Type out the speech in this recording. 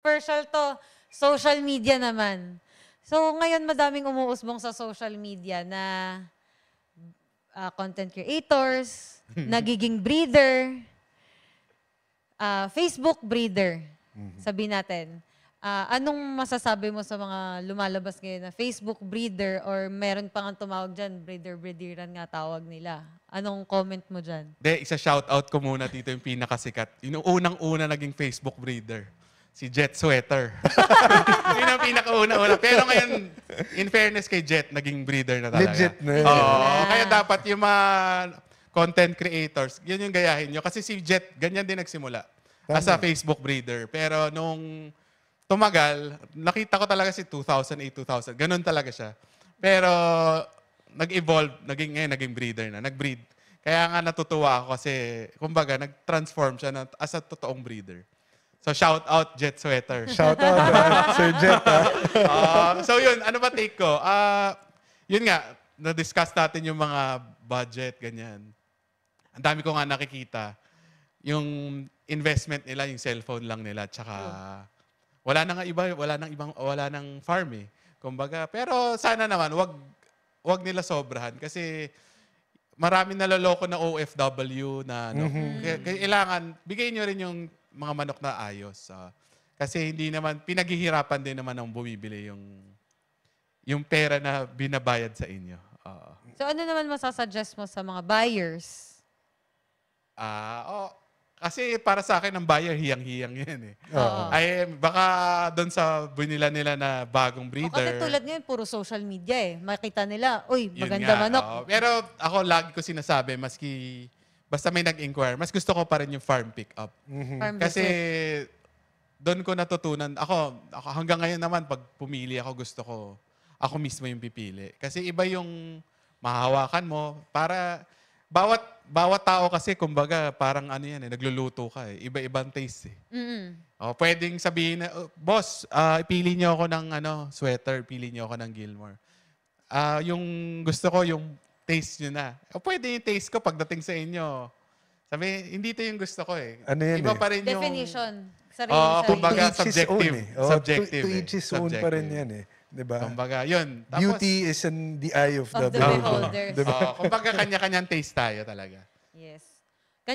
Commercial to, social media naman. So ngayon madaming umuusbong sa social media na content creators, nagiging breeder, Facebook breeder, sabihin natin. Anong masasabi mo sa mga lumalabas ngayon na Facebook breeder or meron pang tumawag dyan, breeder-breederan nga tawag nila. Anong comment mo dyan? Isa-shoutout ko muna dito yung pinakasikat. Yung unang-una naging Facebook breeder. Si Jet Sweater. Yun ang pinakauna-una. Pero ngayon, in fairness kay Jet, naging breeder na talaga. Legit na. Oo. Kaya dapat yung mga content creators, yun yung gayahin nyo. Kasi si Jet, ganyan din nagsimula. As a Facebook breeder. Pero nung tumagal, nakita ko talaga si 2008, 2000. Ganun talaga siya. Pero nag-evolve, naging breeder na. Nag-breed. Kaya nga natutuwa ako kasi, kumbaga, nag-transform siya as a totoong breeder. So, shout out, Jet Sweater. Shout out, Sir Jet. So, yun. Ano ba take ko? Yun nga, na-discuss natin yung mga budget, ganyan. Ang dami ko nga nakikita. Yung investment nila, yung cellphone lang nila, tsaka wala nang iba, wala nang farm eh. Kumbaga, pero sana naman, wag nila sobrahan kasi marami naloloko na OFW na ano. Kailangan, bigay nyo rin yung mga manok na ayos. Kasi hindi naman, pinaghihirapan din naman ang bumibili yung pera na binabayad sa inyo. So ano naman masasuggest mo sa mga buyers? Kasi para sa akin, ang buyer, hiyang-hiyang yan eh. Ay, baka doon sa binila nila na bagong breeder. Kasi tulad ngayon, puro social media eh. Makita nila, uy, Yun maganda nga, manok. Pero ako lagi ko sinasabi, maski basta may nag-inquire, mas gusto ko pa rin yung farm pick-up. Farm Kasi visit. doon ko natutunan, ako hanggang ngayon naman, pag pumili ako, ako mismo yung pipili. Kasi iba yung mahahawakan mo. Para, bawat tao kasi, kumbaga, parang ano yan nagluluto ka eh. Iba-ibang taste eh. Pwedeng sabihin na, boss, ipili niyo ako ng sweater, pili niyo ako ng Gilmore. Yung gusto ko, yung taste nyo na. Pwede yung taste ko pagdating sa inyo. Sabi, hindi ito yung gusto ko eh. Ano yan Iba pa rin yung... Definition. Sarili kumbaga, To each his own subjective. eh. Subjective To each his own pa rin yan eh. Diba? Kumbaga, yun. Tapos, Beauty is in the eye of the Of the beholder. Diba? kumbaga, kanya-kanyang taste tayo talaga. Yes.